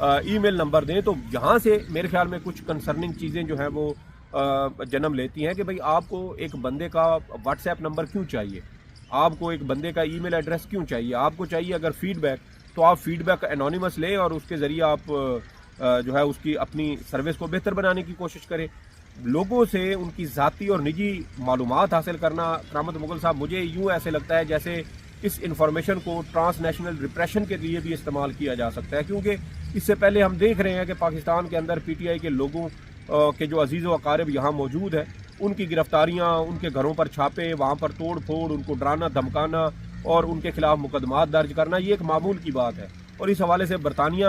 ای میل number دیں تو یہاں سے میرے خیال میں کچھ کنسرننگ چیزیں جو ہیں وہ جنم لیتی ہیں کہ بھئی آپ کو ایک بندے کا واٹس ایپ نمبر کیوں چاہیے، آپ کو ایک بندے کا ای میل ایڈریس کیوں چاہیے، آپ کو چاہیے اگر فیڈ بیک تو آپ فیڈ بیک انونیمس لیں اور اس کے ذریعے آپ جو ہے اس کی اپنی سروس کو بہتر بنانے کی کوشش کریں۔ لوگوں سے ان کی ذاتی اور نجی معلومات حاصل کرنا کرامت مغل صاحب مجھے یوں ایسے لگتا ہے جیسے اس انفارمیشن کو ٹرانس نیشنل ریپریشن کے لیے بھی استعمال کیا جا سکتا ہے، کیونکہ اس سے پہلے ہم دیکھ رہے ہیں کہ پاکستان کے اندر پی ٹی آئی کے لوگوں کے جو عزیز و اقارب یہاں موجود ہیں ان کی گرفتاریاں، ان کے گھروں پر چھاپے، وہاں پر توڑ پھوڑ، ان کو ڈرانا دھمکانا اور ان کے خلاف مقدمات درج کرنا یہ ایک معمول کی بات ہے۔ اور اس حوالے سے برطانیہ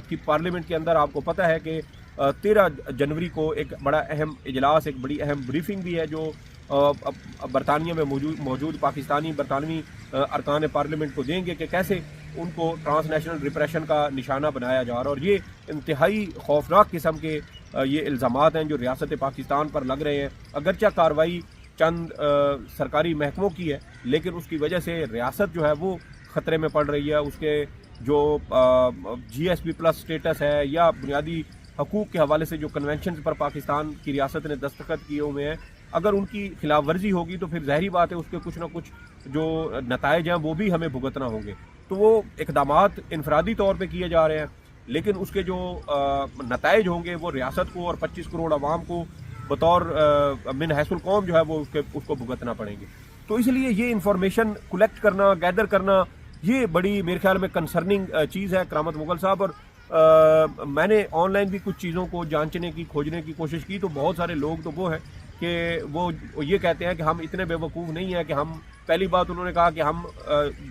کی پارلیمنٹ کے اندر آپ کو پتہ ہے کہ 13 جنوری کو ایک بڑا اہم اجلاس، ایک بڑی اہم بریفنگ بھی ہے جو برطانیہ میں موجود پاکستانی برطانوی ارکان پارلیمنٹ کو دیں گے کہ کیسے ان کو ٹرانس نیشنل ریپریشن کا نشانہ بنایا جا رہا ہے۔ اور یہ انتہائی خوفناک قسم کے یہ الزامات ہیں جو ریاست پاکستان پر لگ رہے ہیں۔ اگرچہ کارروائی چند سرکاری محکموں کی ہے لیکن اس کی وجہ سے ریاست جو ہے وہ خطرے میں پڑ رہی ہے۔ اس کے جو جی ایس پی پلس سٹیٹس ہے یا بنیادی حقوق کے حوالے سے جو کنونشنز پر پاکستان کی ریاست نے دستخط کیے ہوئے ہیں، اگر ان کی خلاف ورزی ہوگی تو پھر ظاہری بات ہے اس کے کچھ نہ کچھ جو نتائج ہیں وہ بھی ہمیں بھگتنا ہوں گے۔ تو وہ اقدامات انفرادی طور پہ کیے جا رہے ہیں لیکن اس کے جو نتائج ہوں گے وہ ریاست کو اور 25 کروڑ عوام کو بطور من حیث القوم جو ہے وہ اس کو بھگتنا پڑیں گے۔ تو اس لیے یہ انفارمیشن کلیکٹ کرنا، گیدر کرنا یہ بڑی میرے خیال میں کنسرننگ چیز ہے کرامت مغل صاحب۔ اور میں نے آن لائن بھی کچھ چیزوں کو جانچنے کی، کھوجنے کی کوشش کی تو بہت سارے لوگ تو وہ ہیں کہ وہ یہ کہتے ہیں کہ ہم اتنے بے وقوف نہیں ہیں کہ ہم، پہلی بات انہوں نے کہا کہ ہم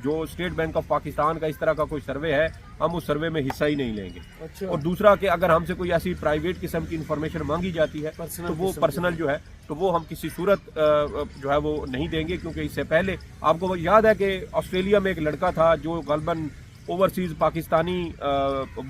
جو اسٹیٹ بینک آف پاکستان کا اس طرح کا کوئی سروے ہے ہم اس سروے میں حصہ ہی نہیں لیں گے۔ اور دوسرا کہ اگر ہم سے کوئی ایسی پرائیویٹ قسم کی انفارمیشن مانگی جاتی ہے تو وہ پرسنل جو ہے تو وہ ہم کسی صورت جو ہے وہ نہیں دیں گے، کیونکہ اس سے پہلے آپ کو یاد ہے کہ آسٹریلیا میں ایک لڑکا تھا جو غالباً اوورسیز پاکستانی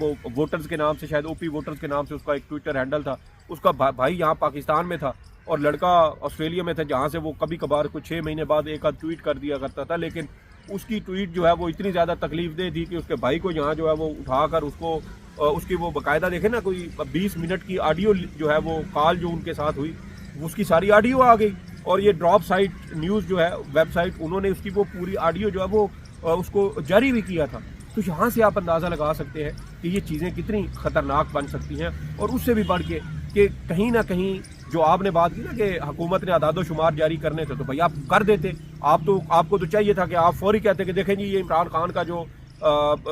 وہ ووٹرز کے نام سے، شاید او پی ووٹرز کے نام سے اس کا ایک ٹویٹر ہینڈل تھا، اس کا بھائی یہاں پاکستان میں تھا اور لڑکا آسٹریلیا میں تھا جہاں سے وہ کبھی کبھار کچھ 6 مہینے بعد ایک آدھ ٹویٹ کر دیا کرتا تھا، لیکن اس کی ٹویٹ جو ہے وہ اتنی زیادہ تکلیف دہ تھی کہ اس کے بھائی کو یہاں جو ہے وہ اٹھا کر اس کو اس کی وہ باقاعدہ دیکھیں نا کوئی 20 منٹ کی آڈیو جو ہے وہ کال جو ان کے ساتھ ہوئی اس کی ساری آڈیو آ گئی، اور یہ ڈراپ سائٹ نیوز جو ہے ویب سائٹ انہوں نے اس کی وہ پوری آڈیو جو ہے وہ اس کو جاری بھی کیا تھا۔ تو یہاں سے آپ اندازہ لگا سکتے ہیں کہ یہ چیزیں کتنی خطرناک بن سکتی ہیں۔ اور اس سے بھی بڑھ کے کہ کہیں نہ کہیں جو آپ نے بات کی نا کہ حکومت نے اعداد و شمار جاری کرنے تھے تو بھائی آپ کر دیتے، آپ کو تو چاہیے تھا کہ آپ فوری کہتے کہ دیکھیں جی یہ عمران خان کا جو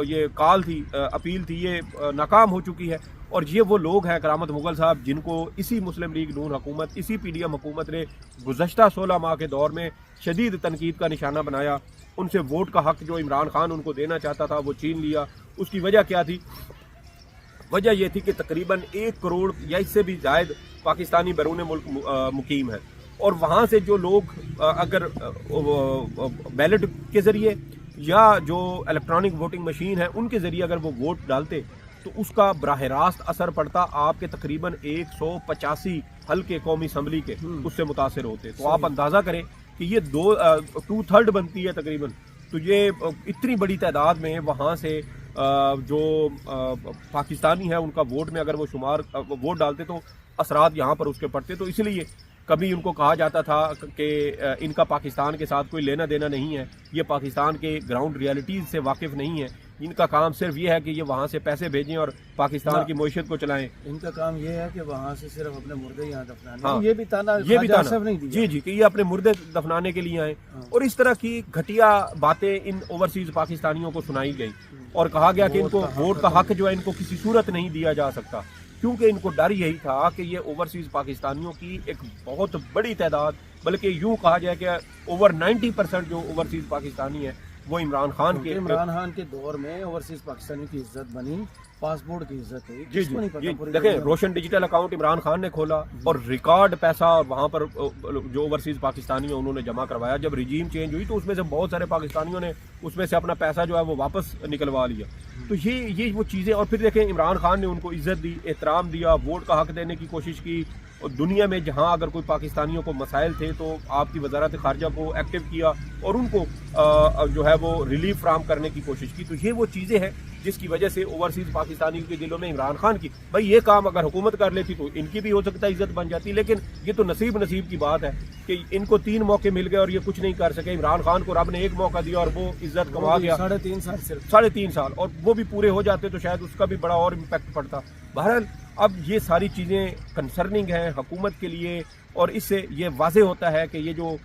یہ کال تھی، اپیل تھی، یہ ناکام ہو چکی ہے۔ اور یہ وہ لوگ ہیں کرامت مغل صاحب جن کو اسی مسلم لیگ نون حکومت، اسی پی ڈی ایم حکومت نے گزشتہ 16 ماہ کے دور میں شدید تنقید کا نشانہ بنایا۔ ان سے ووٹ کا حق جو عمران خان ان کو دینا چاہتا تھا وہ چھین لیا۔ اس کی وجہ کیا تھی؟ وجہ یہ تھی کہ تقریباً 1 کروڑ یا اس سے بھی زائد پاکستانی بیرون ملک مقیم ہیں، اور وہاں سے جو لوگ اگر بیلٹ کے ذریعے یا جو الیکٹرانک ووٹنگ مشین ہے ان کے ذریعے اگر وہ ووٹ ڈالتے تو اس کا براہ راست اثر پڑتا آپ کے تقریباً 185 حلقے قومی اسمبلی کے اس سے متاثر ہوتے۔ تو آپ اندازہ کریں کہ یہ 2/3 بنتی ہے تقریباً، تو یہ اتنی بڑی تعداد میں وہاں سے جو پاکستانی ہے ان کا ووٹ میں اگر وہ شمار ووٹ ڈالتے تو اثرات یہاں پر اس کے پڑتے۔ تو اس لیے کبھی ان کو کہا جاتا تھا کہ ان کا پاکستان کے ساتھ کوئی لینا دینا نہیں ہے، یہ پاکستان کے گراؤنڈ ریالٹیز سے واقف نہیں ہے، ان کا کام صرف یہ ہے کہ یہ وہاں سے پیسے بھیجیں اور پاکستان کی معیشت کو چلائیں۔ ان کا کام یہ ہے کہ وہاں سے صرف اپنے مردے یہاں دفنانے، ہاں، یہ بھی تانا نہیں دیا، جی کہ یہ اپنے مردے دفنانے کے لیے آئیں۔ اور اس طرح کی گھٹیا باتیں ان اوورسیز پاکستانیوں کو سنائی گئی اور کہا گیا کہ ان کو ووٹ کا حق جو ہے ان کو کسی صورت نہیں دیا جا سکتا، کیونکہ ان کو ڈر یہی تھا کہ یہ اوورسیز پاکستانیوں کی ایک بہت بڑی تعداد، بلکہ یوں کہا جائے کہ اوور 90% جو اوورسیز پاکستانی ہیں وہ عمران خان کے دور میں اوورسیز پاکستانی کی عزت بنی، پاسپورٹ کی عزت ہوئی۔ جی دیکھیں روشن ڈیجیٹل اکاؤنٹ عمران خان نے کھولا اور ریکارڈ پیسہ اور وہاں پر جو اوورسیز پاکستانی ہیں انہوں نے جمع کروایا۔ جب رجیم چینج ہوئی تو اس میں سے بہت سارے پاکستانیوں نے اس میں سے اپنا پیسہ جو ہے وہ واپس نکلوا لیا۔ تو یہ وہ چیزیں، اور پھر دیکھیں عمران خان نے ان کو عزت دی، احترام دیا، ووٹ کا حق دینے کی کوشش کی، اور دنیا میں جہاں اگر کوئی پاکستانیوں کو مسائل تھے تو آپ کی وزارت خارجہ کو ایکٹیو کیا اور ان کو جو ہے وہ ریلیف فراہم کرنے کی کوشش کی۔ تو یہ وہ چیزیں ہیں جس کی وجہ سے اوورسیز پاکستانیوں کے دلوں میں عمران خان کی بھائی یہ کام اگر حکومت کر لیتی تو ان کی بھی ہو سکتا ہے عزت بن جاتی، لیکن یہ تو نصیب کی بات ہے کہ ان کو 3 موقع مل گئے اور یہ کچھ نہیں کر سکے۔ عمران خان کو رب نے 1 موقع دیا اور وہ عزت کما گیا 3.5 سال صرف 3.5 سال، اور وہ بھی پورے ہو جاتے تو شاید اس کا بھی بڑا اور امپیکٹ پڑتا۔ بہرحال اب یہ ساری چیزیں کنسرننگ ہیں حکومت کے لیے، اور اس سے یہ واضح ہوتا ہے کہ یہ جو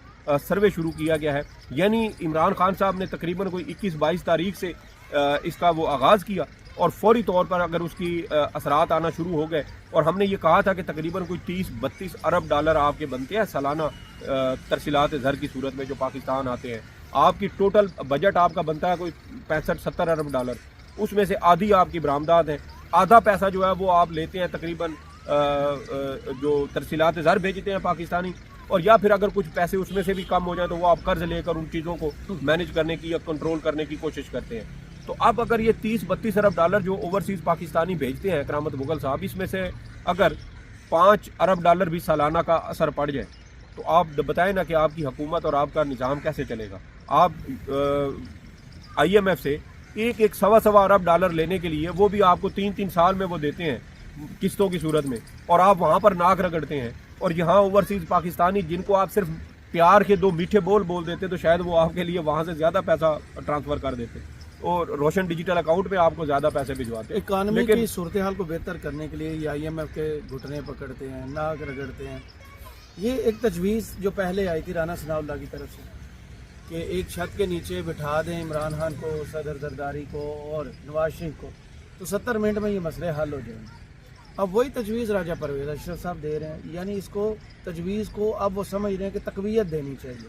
سروے شروع کیا گیا ہے، یعنی عمران خان صاحب نے تقریباً کوئی 21-22 تاریخ سے اس کا وہ آغاز کیا، اور فوری طور پر اگر اس کی اثرات آنا شروع ہو گئے، اور ہم نے یہ کہا تھا کہ تقریباً کوئی 30-32 ارب ڈالر آپ کے بنتے ہیں سالانہ ترسیلات زر کی صورت میں جو پاکستان آتے ہیں۔ آپ کی ٹوٹل بجٹ آپ کا بنتا ہے کوئی 65-70 ارب ڈالر، اس میں سے آدھی آپ کی برآمدات ہیں، آدھا پیسہ جو ہے وہ آپ لیتے ہیں تقریباً جو ترسیلات زر بھیجتے ہیں پاکستانی، اور یا پھر اگر کچھ پیسے اس میں سے بھی کم ہو جائیں تو وہ آپ قرض لے کر ان چیزوں کو مینج کرنے کی یا کنٹرول کرنے کی کوشش کرتے ہیں۔ تو اب اگر یہ 30-32 ارب ڈالر جو اوورسیز پاکستانی بھیجتے ہیں کرامت مغل صاحب، اس میں سے اگر 5 ارب ڈالر بھی سالانہ کا اثر پڑ جائے تو آپ بتائیں نا کہ آپ کی حکومت اور آپ کا نظام کیسے چلے گا۔ آپ IMF سے 1-1.25 ارب ڈالر لینے کے لیے وہ بھی آپ کو 3 سال میں وہ دیتے ہیں قسطوں کی صورت میں، اور آپ وہاں پر ناک رگڑتے ہیں، اور یہاں اوورسیز پاکستانی جن کو آپ صرف پیار کے 2 میٹھے بول دیتے تو شاید وہ آپ کے لیے وہاں سے زیادہ پیسہ ٹرانسفر کر دیتے اور روشن ڈیجیٹل اکاؤنٹ پہ آپ کو زیادہ پیسے بھجواتے۔ اکانومی کی صورتحال کو بہتر کرنے کے لیے یہ IMF کے گھٹنے پکڑتے ہیں، ناک رگڑتے ہیں۔ یہ ایک تجویز جو پہلے آئی تھی رانا ثناء اللہ کی طرف سے کہ ایک چھت کے نیچے بٹھا دیں عمران خان کو، صدر زرداری کو اور نواز شریف کو، تو 70 منٹ میں یہ مسئلے حل ہو جائیں گے۔ اب وہی تجویز راجہ پرویز اشرف صاحب دے رہے ہیں، یعنی اس کو تجویز کو اب وہ سمجھ رہے ہیں کہ تقویت دینی چاہیے،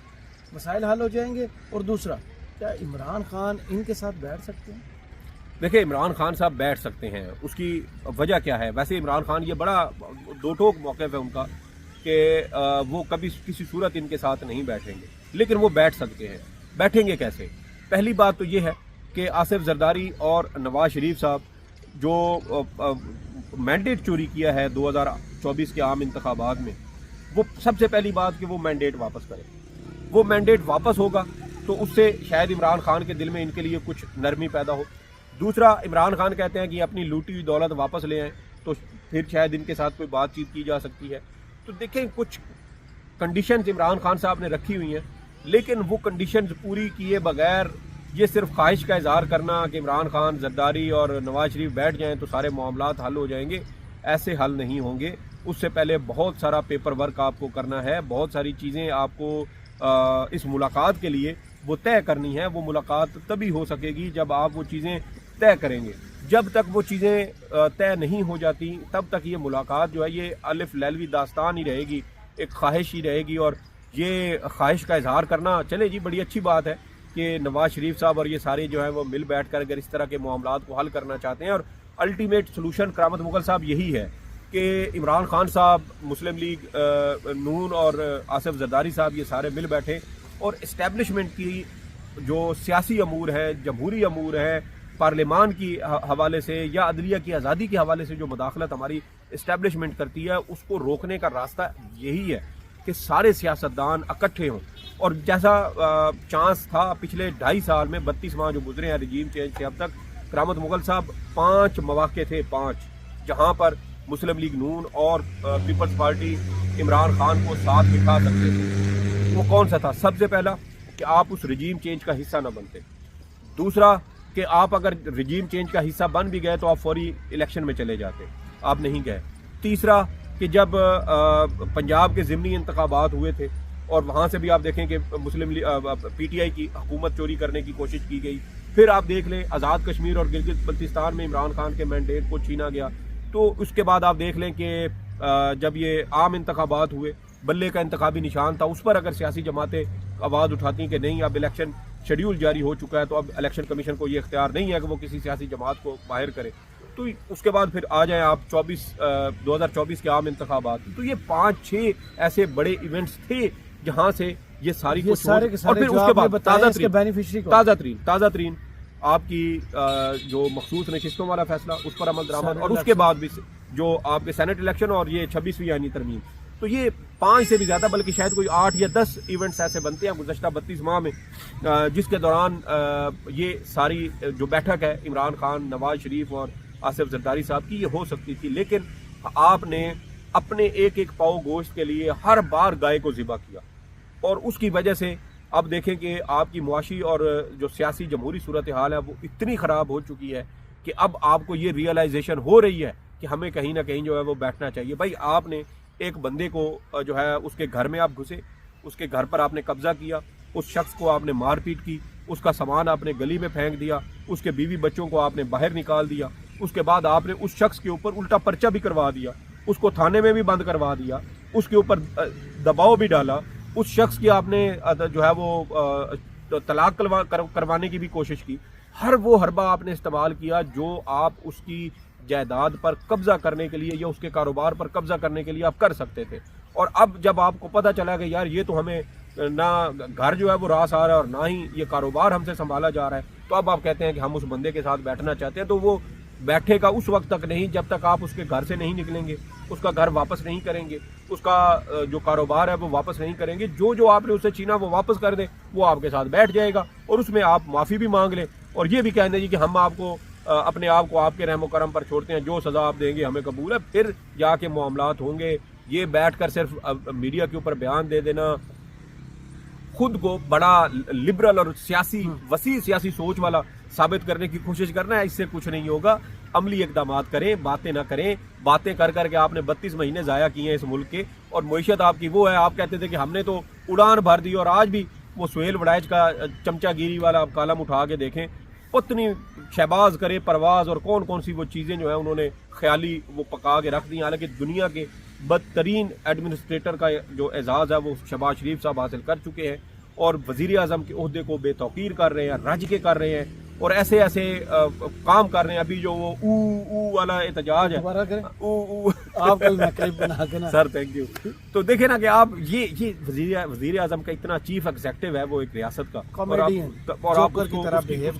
مسائل حل ہو جائیں گے۔ اور دوسرا، کیا عمران خان ان کے ساتھ بیٹھ سکتے ہیں؟ دیکھیں عمران خان صاحب بیٹھ سکتے ہیں، اس کی وجہ کیا ہے؟ ویسے عمران خان یہ بڑا 2 ٹوک موقف ہے ان کا کہ وہ کبھی کسی صورت ان کے ساتھ نہیں بیٹھیں گے، لیکن وہ بیٹھ سکتے ہیں۔ بیٹھیں گے کیسے؟ پہلی بات تو یہ ہے کہ آصف زرداری اور نواز شریف صاحب جو مینڈیٹ چوری کیا ہے 2024 کے عام انتخابات میں، وہ سب سے پہلی بات کہ وہ مینڈیٹ واپس کریں۔ وہ مینڈیٹ واپس ہوگا تو اس سے شاید عمران خان کے دل میں ان کے لیے کچھ نرمی پیدا ہو۔ دوسرا، عمران خان کہتے ہیں کہ یہ اپنی لوٹی ہوئی دولت واپس لے آئیں تو پھر شاید ان کے ساتھ کوئی بات چیت کی جا سکتی ہے۔ تو دیکھیں کچھ کنڈیشنز عمران خان صاحب نے رکھی ہوئی ہیں، لیکن وہ کنڈیشنز پوری کیے بغیر یہ صرف خواہش کا اظہار کرنا کہ عمران خان، زرداری اور نواز شریف بیٹھ جائیں تو سارے معاملات حل ہو جائیں گے، ایسے حل نہیں ہوں گے۔ اس سے پہلے بہت سارا پیپر ورک آپ کو کرنا ہے، بہت ساری چیزیں آپ کو اس ملاقات کے لیے وہ طے کرنی ہے۔ وہ ملاقات تبھی ہو سکے گی جب آپ وہ چیزیں طے کریں گے۔ جب تک وہ چیزیں طے نہیں ہو جاتی تب تک یہ ملاقات جو ہے یہ الف لیلوی داستان ہی رہے گی، ایک خواہش ہی رہے گی، اور یہ خواہش کا اظہار کرنا چلے جی بڑی اچھی بات ہے کہ نواز شریف صاحب اور یہ سارے جو ہیں وہ مل بیٹھ کر اگر اس طرح کے معاملات کو حل کرنا چاہتے ہیں، اور الٹیمیٹ سلوشن کرامت مغل صاحب یہی ہے کہ عمران خان صاحب، مسلم لیگ نون اور آصف زرداری صاحب یہ سارے مل بیٹھے اور اسٹیبلشمنٹ کی جو سیاسی امور ہیں، جمہوری امور ہیں، پارلیمان کی حوالے سے یا عدلیہ کی آزادی کے حوالے سے جو مداخلت ہماری اسٹیبلشمنٹ کرتی ہے، اس کو روکنے کا راستہ یہی ہے کہ سارے سیاستدان اکٹھے ہوں۔ اور جیسا چانس تھا پچھلے 2.5 سال میں 32 ماہ جو گزرے ہیں رجیم چینج سے اب تک، کرامت مغل صاحب 5 مواقع تھے، 5 جہاں پر مسلم لیگ نون اور پیپلز پارٹی عمران خان کو ساتھ بٹھا سکتے تھے۔ وہ کون سا تھا؟ سب سے پہلا کہ آپ اس رجیم چینج کا حصہ نہ بنتے، دوسرا کہ آپ اگر رجیم چینج کا حصہ بن بھی گئے تو آپ فوری الیکشن میں چلے جاتے، آپ نہیں گئے، تیسرا کہ جب پنجاب کے ضمنی انتخابات ہوئے تھے اور وہاں سے بھی آپ دیکھیں کہ مسلم PTI کی حکومت چوری کرنے کی کوشش کی گئی، پھر آپ دیکھ لیں آزاد کشمیر اور گلگت بلتستان میں عمران خان کے مینڈیٹ کو چھینا گیا، تو اس کے بعد آپ دیکھ لیں کہ جب یہ عام انتخابات ہوئے، بلے کا انتخابی نشان تھا، اس پر اگر سیاسی جماعتیں آواز اٹھاتی کہ نہیں اب الیکشن شیڈیول جاری ہو چکا ہے تو اب الیکشن کمیشن کو یہ اختیار نہیں ہے کہ وہ کسی سیاسی جماعت کو باہر کرے، تو اس کے بعد پھر آ جائیں آپ 2024 کے عام انتخابات، تو یہ 5-6 ایسے بڑے ایونٹس تھے جہاں سے یہ ساری اور پھر اس کے بعد تازہ ترین آپ کی جو مخصوص نشستوں والا فیصلہ اس پر عمل درآمد، اور اس کے بعد بھی جو آپ کے سینٹ الیکشن اور یہ 26ویں آئینی ترمیم، تو یہ 5 سے بھی زیادہ بلکہ شاید کوئی 8 یا 10 ایونٹس ایسے بنتے ہیں گزشتہ 32 ماہ میں، جس کے دوران یہ ساری جو بیٹھک ہے عمران خان، نواز شریف اور آصف زرداری صاحب کی یہ ہو سکتی تھی، لیکن آپ نے اپنے ایک ایک پاؤ گوشت کے لیے ہر بار گائے کو ذبح کیا، اور اس کی وجہ سے اب دیکھیں کہ آپ کی معاشی اور جو سیاسی جمہوری صورتحال ہے وہ اتنی خراب ہو چکی ہے کہ اب آپ کو یہ ریئلائزیشن ہو رہی ہے کہ ہمیں کہیں نہ کہیں جو ہے وہ بیٹھنا چاہیے۔ بھائی آپ نے ایک بندے کو جو ہے اس کے گھر میں آپ گھسے، اس کے گھر پر آپ نے قبضہ کیا، اس شخص کو آپ نے مار پیٹ کی، اس کا سامان آپ نے گلی میں پھینک دیا، اس کے بیوی بچوں کو آپ نے باہر نکال دیا، اس کے بعد آپ نے اس شخص کے اوپر الٹا پرچہ بھی کروا دیا، اس کو تھانے میں بھی بند کروا دیا، اس کے اوپر دباؤ بھی ڈالا، اس شخص کی آپ نے جو ہے وہ طلاق کروانے کی بھی کوشش کی، ہر وہ حربہ آپ نے استعمال کیا جو آپ اس کی جائیداد پر قبضہ کرنے کے لیے یا اس کے کاروبار پر قبضہ کرنے کے لیے آپ کر سکتے تھے۔ اور اب جب آپ کو پتہ چلا کہ یار یہ تو ہمیں نہ گھر جو ہے وہ راس آ رہا ہے اور نہ ہی یہ کاروبار ہم سے سنبھالا جا رہا ہے، تو اب آپ کہتے ہیں کہ ہم اس بندے کے ساتھ بیٹھنا چاہتے ہیں، تو وہ بیٹھے گا اس وقت تک نہیں جب تک آپ اس کے گھر سے نہیں نکلیں گے، اس کا گھر واپس نہیں کریں گے، اس کا جو کاروبار ہے وہ واپس نہیں کریں گے، جو آپ نے اسے چھینا وہ واپس کر دیں، وہ آپ کے ساتھ بیٹھ جائے گا، اور اس میں آپ معافی بھی مانگ لیں اور یہ بھی کہہ دیں کہ ہم آپ کو اپنے آپ کو آپ کے رحم و کرم پر چھوڑتے ہیں، جو سزا آپ دیں گے ہمیں قبول ہے۔ پھر جا کے معاملات ہوں گے۔ یہ بیٹھ کر صرف میڈیا کے اوپر بیان دے دینا، خود کو بڑا لبرل اور سیاسی وسیع سیاسی سوچ والا ثابت کرنے کی کوشش کرنا ہے، اس سے کچھ نہیں ہوگا۔ عملی اقدامات کریں، باتیں نہ کریں۔ باتیں کر کر کے آپ نے 32 مہینے ضائع کیے ہیں اس ملک کے، اور معیشت آپ کی وہ ہے، آپ کہتے تھے کہ ہم نے تو اڑان بھر دی، اور آج بھی وہ سہیل وڑائچ کا چمچہ گیری والا کالم اٹھا کے دیکھیں، اتنی شہباز کرے پرواز اور کون کون سی وہ چیزیں جو ہیں انہوں نے خیالی وہ پکا کے رکھ دی، حالانکہ دنیا کے بدترین ایڈمنسٹریٹر کا جو اعزاز ہے وہ شہباز شریف صاحب حاصل کر چکے ہیں، اور وزیر اعظم کے عہدے کو بے توقیر کر رہے ہیں، رج کے کر رہے ہیں، اور ایسے ایسے کام کر رہے ہیں۔ ابھی جو وہ او والا احتجاج ہے، آپ کل میں کلپ بنا کے نا سر تھینک یو۔ تو دیکھیں نا کہ آپ یہ وزیر اعظم کا اتنا چیف ایگزیکٹو ہے وہ ایک ریاست کا، اور آپ اس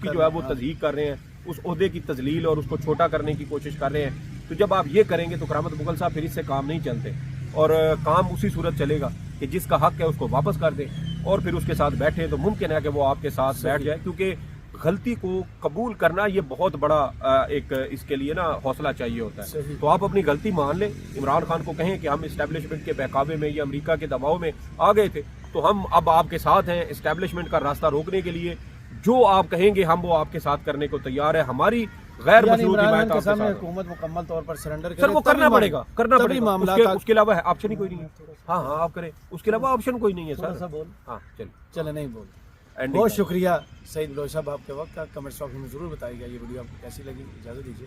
کی جو ہے وہ تضحیق کر رہے ہیں، اس عہدے کی تذلیل اور اس کو چھوٹا کرنے کی کوشش کر رہے ہیں۔ تو جب آپ یہ کریں گے تو کرامت مغل صاحب پھر اس سے کام نہیں چلتے، اور کام اسی صورت چلے گا کہ جس کا حق ہے اس کو واپس کر دیں، اور پھر اس کے ساتھ بیٹھیں، تو ممکن ہے کہ وہ آپ کے ساتھ بیٹھ جائے، کیونکہ غلطی کو قبول کرنا یہ بہت بڑا ایک اس کے لیے نا حوصلہ چاہیے ہوتا ہے۔ تو آپ اپنی غلطی مان لیں، عمران خان کو کہیں کہ ہم اسٹیبلشمنٹ کے بہکاوے میں یا امریکہ کے دباؤ میں آ گئے تھے، تو ہم اب آپ کے ساتھ ہیں اسٹیبلشمنٹ کا راستہ روکنے کے لیے، جو آپ کہیں گے ہم وہ آپ کے ساتھ کرنے کو تیار ہے۔ ہماری غیر مشروط حمایت آپ کے ساتھ ہے۔ حکومت مکمل طور پر سرنڈر سر وہ کرنا پڑے گا، معاملات اس کے علاوہ آپشن ہی کوئی نہیں ہے۔ ہاں آپ کریں، اس کے علاوہ آپشن کوئی نہیں ہے سر۔ ہاں چلے نہیں بول۔ بہت شکریہ سعید بلوچ صاحب آپ کے وقت کا۔ کمنٹ باکس میں ضرور بتائیے گا یہ ویڈیو آپ کو کیسی لگی۔ اجازت دیجیے۔